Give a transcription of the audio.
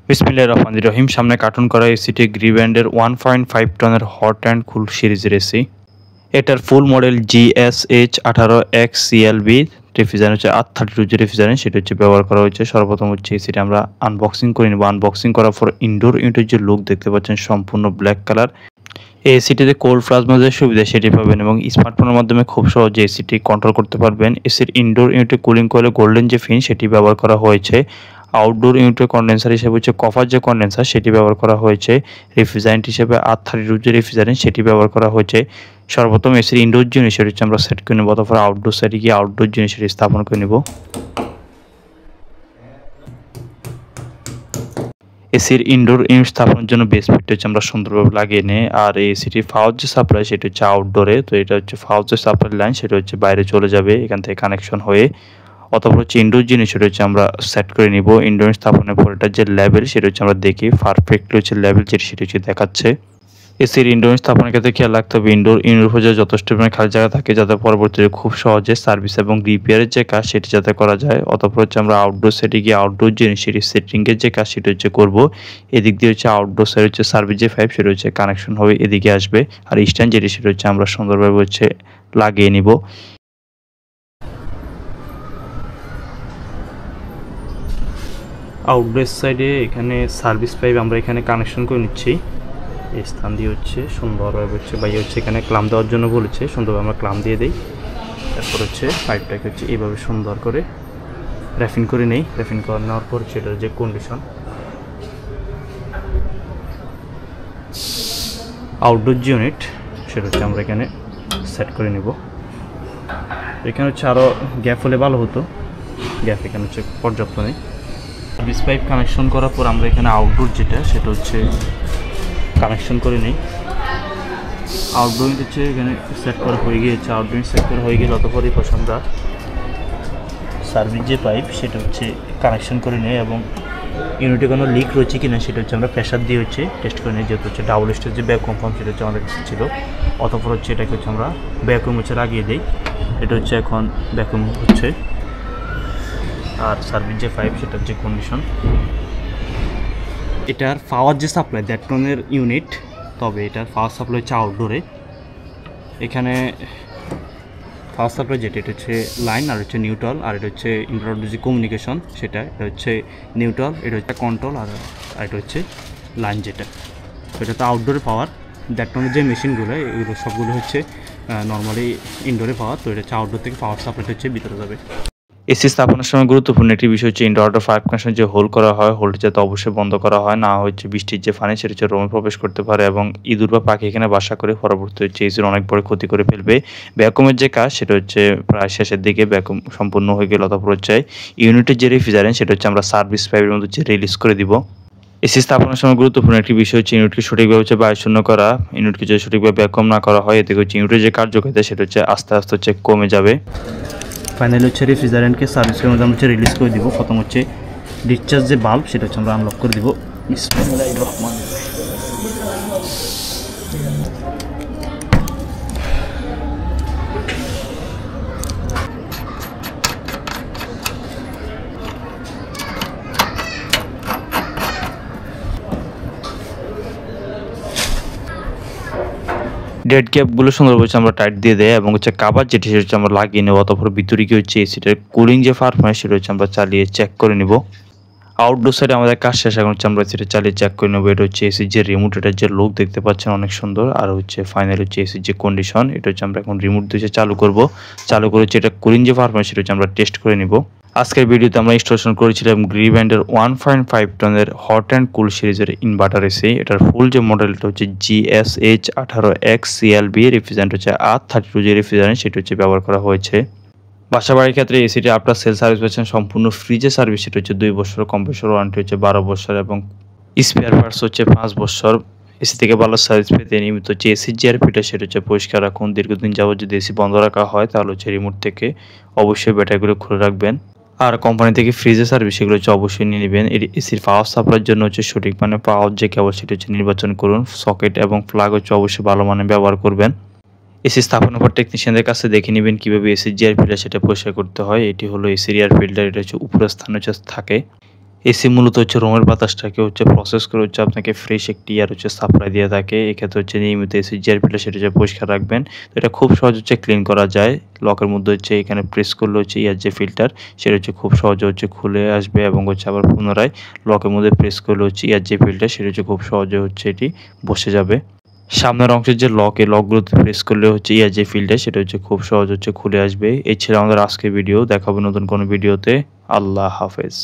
বিসমিল্লাহির রহমানির রহিম। সামনে কার্টুন করা এসিটি গ্রিব্যান্ডের 1.5 টনের হট অ্যান্ড কুল সিরিজের এসি। এটার ফুল মডেল GSH18X CLB রেফ্রিজারেন্ট হচ্ছে R32 যে রেফ্রিজারেন্ট সেটা হচ্ছে ব্যবহার করা হয়েছে। সর্বপ্রথম হচ্ছে এসিটি আমরা আনবক্সিং করে নেব। আনবক্সিং করার পর ইনডোর ইউনিটের যে লুক দেখতে পাচ্ছেন সম্পূর্ণ ব্ল্যাক কালার। এই এসিটিতে কোল্ড প্লাজমা যে সুবিধা সেটি পাবেন এবং স্মার্টফোনের মাধ্যমে খুব সহজে এসিটি কন্ট্রোল করতে পারবেন। এসির ইনডোর ইউনিটে কুলিং কয়েলে গোল্ডেন যে ফিন সেটি ব্যবহার করা হয়েছে। আউটডোর ইউনিটের কন্ডেন্সার হিসেবে হচ্ছে কপার যে কন্ডেন্সার সেটি ব্যবহার করা হয়েছে। রেফ্রিজারেন্ট হিসেবে R32 যে রেফ্রিজারেন্ট সেটি ব্যবহার করা হয়েছে। সর্বপ্রথম এসির ইনডোর জিনিস সেটি হচ্ছে আমরা সেট করে নেব, তারপর আউটডোর সাইডে গিয়ে আউটডোর জিনিস সেটি স্থাপন করে নেব। এসির ইনডোর ইউনিট স্থাপনের জন্য বেস ফিটটা হচ্ছে আমরা সুন্দরভাবে লাগিয়ে নিই। আর এই এসিটির ফাওয়ার যে সাপ্লাই সেটা হচ্ছে আউটডোরে, তো এটা হচ্ছে ফাওয়ার যে সাপ্লাই লাইন সেটা হচ্ছে বাইরে চলে যাবে এখান থেকে কানেকশন হয়ে। অথবা হচ্ছে ইনডোর জিনিস সেটা হচ্ছে আমরা সেট করে নিব। ইনডোর স্থাপনের পর এটার যে লেভেল সেটা হচ্ছে আমরা দেখি পারফেক্টলি হচ্ছে লেভেল যেটি সেটা হচ্ছে দেখাচ্ছে। এসির ইনডোর স্থাপনের ক্ষেত্রে খেয়াল রাখতে হবে ইনডোর ইউনিট পর্যায়ে যথেষ্ট পরিমাণে খালি জায়গা থাকে যাতে পরবর্তীতে খুব সহজে সার্ভিস এবং রিপেয়ারের যে কাজ সেটি যাতে করা যায়। অতঃপর হচ্ছে আমরা আউটডোর সেটে গিয়ে আউটডোর জিনিস সেটি সেটিংয়ের যে কাজ সেটা হচ্ছে করবো। এদিক দিয়ে হচ্ছে আউটডোর সাইড হচ্ছে সার্ভিস যে পাইপ সেটা হচ্ছে কানেকশন হয়ে এদিকে আসবে। আর স্ট্যান্ড যেটি সেটা হচ্ছে আমরা সুন্দরভাবে হচ্ছে লাগিয়ে নিব। আউটডোর সাইডে এখানে সার্ভিস পাইপ আমরা এখানে কানেকশন করে নিচ্ছি। এই স্থান দিয়ে হচ্ছে সুন্দরভাবে হচ্ছে ভাই হচ্ছে এখানে ক্লাম দেওয়ার জন্য বলেছে, সুন্দরভাবে আমরা ক্লাম দিয়ে দিই। তারপর হচ্ছে পাইপটাকে হচ্ছে এইভাবে সুন্দর করে র্যাফিং করে নেই। র্যাফিং করে নেওয়ার পর সেটার যে কন্ডিশন আউটডোর ইউনিট সেটা হচ্ছে আমরা এখানে সেট করে নেব। এখানে হচ্ছে আরও গ্যাপ হলে ভালো হতো, গ্যাপ এখানে হচ্ছে পর্যাপ্ত নেই। সার্ভিস পাইপ কানেকশন করার পর আমরা এখানে আউটডোর যেটা সেটা হচ্ছে কানেকশন করে নিই। আউটডোর হচ্ছে এখানে সেট করা হয়ে গিয়েছে। আউটডোর সেট করা হয়ে গেলে অতপরই পাশে আমরা সার্ভিস যে পাইপ সেটা হচ্ছে কানেকশন করে নিই এবং ইউনিটে কোনো লিক রয়েছে কিনা সেটা হচ্ছে আমরা প্রেশার দিয়ে হচ্ছে টেস্ট করে নিই। যেহেতু হচ্ছে ডাবল স্টেজ যে ভ্যাকুয়াম পাম্প সেটা হচ্ছে আমাদের কাছে ছিল। অতপর হচ্ছে এটাকে হচ্ছে আমরা ভ্যাকুয়াম হচ্ছে লাগিয়ে দিই। এটা হচ্ছে এখন ভ্যাকুয়াম হচ্ছে। আর সার্ভিস যে পাইপ সেটার যে কন্ডিশন, এটার পাওয়ার যে সাপ্লাই 1.5 টনের ইউনিট, তবে এটার পাওয়ার সাপ্লাই হচ্ছে আউটডোরে। এখানে পাওয়ার সাপ্লাই যেটা এটা হচ্ছে লাইন আর হচ্ছে নিউট্রাল, আর এটা হচ্ছে ইনডোর যে কমিউনিকেশন সেটা এটা হচ্ছে নিউট্রাল, এটা হচ্ছে কন্ট্রোল, আর এটা হচ্ছে লাইন যেটা। তো এটা তো আউটডোরে পাওয়ার। 1.5 টনের যে মেশিনগুলো এগুলো সবগুলো হচ্ছে নর্মালি ইনডোরে পাওয়ার, তো এটা হচ্ছে আউটডোর থেকে পাওয়ার সাপ্লাইটা হচ্ছে ভিতরে যাবে। এসি স্থাপনের সময় গুরুত্বপূর্ণ একটি বিষয় হচ্ছে ইনডোর আউটডোর পাইপ কানেকশন যে হোল করা হয়, হোলটি যাতে অবশ্যই বন্ধ করা হয়, না হচ্ছে বৃষ্টির যে পানি সেটা হচ্ছে রুমে প্রবেশ করতে পারে এবং ইঁদুর বা পাখি এখানে বাসা করে পরবর্তী হচ্ছে এসির অনেক বড় ক্ষতি করে ফেলবে। ভ্যাকুমের যে কাজ সেটা হচ্ছে প্রায় শেষের দিকে, ভ্যাকুম সম্পূর্ণ হয়ে গেলে অতঃপর হচ্ছে ইউনিটের যে রেফ্রিজারেন্ট সেটা হচ্ছে আমরা সার্ভিস পাইপের মধ্যে হচ্ছে রিলিজ করে দিব। এসি স্থাপনের সময় গুরুত্বপূর্ণ একটি বিষয় হচ্ছে ইউনিটকে সঠিকভাবে হচ্ছে বায়ুশূন্য করা। ইউনিটকে যদি সঠিকভাবে ভ্যাকুম না করা হয় এতে হচ্ছে ইউনিটের যে কার্যকারিতা সেটা হচ্ছে আস্তে আস্তে হচ্ছে কমে যাবে। ফাইনালি হচ্ছে রেফ্রিজারেন্টকে সার্ভিসের মধ্যে আমরা হচ্ছে রিলিজ করে দিব। প্রথম হচ্ছে ডিসচার্জ যে বাল্ব সেটা হচ্ছে আমরা আনলক করে দিব। বিসমিল্লাহির রহমানির রহিম। ডেড গ্যাপগুলো সুন্দরভাবে আমরা টাইট দিয়ে দেয় এবং হচ্ছে কাভার যেটি সেটা হচ্ছে আমরা লাগিয়ে নেব। অতঃপর ভিতরে কি হচ্ছে এসিটার কুলিং যে পারফরম্যান্স সেটা হচ্ছে আমরা চালিয়ে চেক করে নিব। আউটডোর সাইডে আমাদের কাজ শেষ, এখন হচ্ছে আমরা সেটা চালিয়ে চেক করে নেবো। এটা হচ্ছে এসির যে রিমোট, এটার যে লুক দেখতে পাচ্ছেন অনেক সুন্দর। আর হচ্ছে ফাইনাল হচ্ছে এসির যে কন্ডিশন, এটা হচ্ছে আমরা এখন রিমোট দিয়ে চালু করব। চালু করে হচ্ছে এটা কুলিং যে পারফরম্যান্স সেটা হচ্ছে আমরা টেস্ট করে নিব। আজকের ভিডিওতে আমরা ইনস্টলেশন করেছিলাম গ্রিব্যান্ডের 1.5 টনের হট অ্যান্ড কুল সিরিজের ইনভার্টার এসি। এটার ফুল যে মডেলটা হচ্ছে GSH18X CLB, রেফ্রিজারেন্ট হচ্ছে R32 যে রেফ্রিজারেন্ট সেটা হচ্ছে ব্যবহার করা হয়েছে। বাসা বাড়ির ক্ষেত্রে এসিটি আপনার সেল সার্ভিস পাচ্ছেন সম্পূর্ণ ফ্রিজে সার্ভিস সেটা হচ্ছে 2 বছর, কম্প্রেসর ওয়ারেন্টি হচ্ছে 12 বছর এবং স্পেয়ার পার্টস হচ্ছে 5 বছর। এসি থেকে ভালো সার্ভিস পেতে নিয়মিত হচ্ছে এসির যে এয়ারফিল্টার সেটা হচ্ছে পরিষ্কার রাখুন। দীর্ঘদিন যাবত যদি এসি বন্ধ রাখা হয় তাহলে হচ্ছে রিমোট থেকে অবশ্যই ব্যাটারিগুলো খুলে রাখবেন। আর কোম্পানি থেকে ফ্রিজের সার্ভিস সেগুলো হচ্ছে অবশ্যই নিয়ে নেবেন। এসির পাওয়ার সাপ্লাইয়ের জন্য হচ্ছে সঠিক মানে পাওয়ার যে কেবল সেটা হচ্ছে নির্বাচন করুন। সকেট এবং প্লাগ হচ্ছে অবশ্যই ভালো মানের ব্যবহার করবেন। এসি স্থাপনের পর টেকনিশিয়ানদের কাছে দেখে নেবেন কীভাবে এসির যে এয়ার ফিল্টার সেটা পরিষ্কার করতে হয়। এটি হলো এসির এয়ার ফিল্টার, এটা হচ্ছে উপরের স্থানে হচ্ছে থাকে। এসি মূলত হচ্ছে রুমের বাতাসটাকে হচ্ছে প্রসেস করে হচ্ছে আপনাকে ফ্রেশ একটি এয়ার হচ্ছে সাপ্লাই দিয়ে থাকে। এক্ষেত্রে হচ্ছে নিয়মিত এসি যে ফিল্টার সেটা হচ্ছে পরিষ্কার রাখবেন। তো এটা খুব সহজ হচ্ছে ক্লিন করা যায়। লকের মধ্যে হচ্ছে এখানে প্রেস করলে হচ্ছে এয়ার যে ফিল্টার সেটা হচ্ছে খুব সহজে হচ্ছে খুলে আসবে এবং হচ্ছে আবার পুনরায় লকের মধ্যে প্রেস করলে হচ্ছে এয়ার যে ফিল্টার সেটা হচ্ছে খুব সহজে হচ্ছে এটি বসে যাবে। সামনের অংশের যে লক, এই লকগুলোতে প্রেস করলে হচ্ছে এয়ার যে ফিল্টার সেটা হচ্ছে খুব সহজ হচ্ছে খুলে আসবে। এই ছিল আমাদের আজকের ভিডিও। দেখা হবে নতুন কোনো ভিডিওতে। আল্লাহ হাফেজ।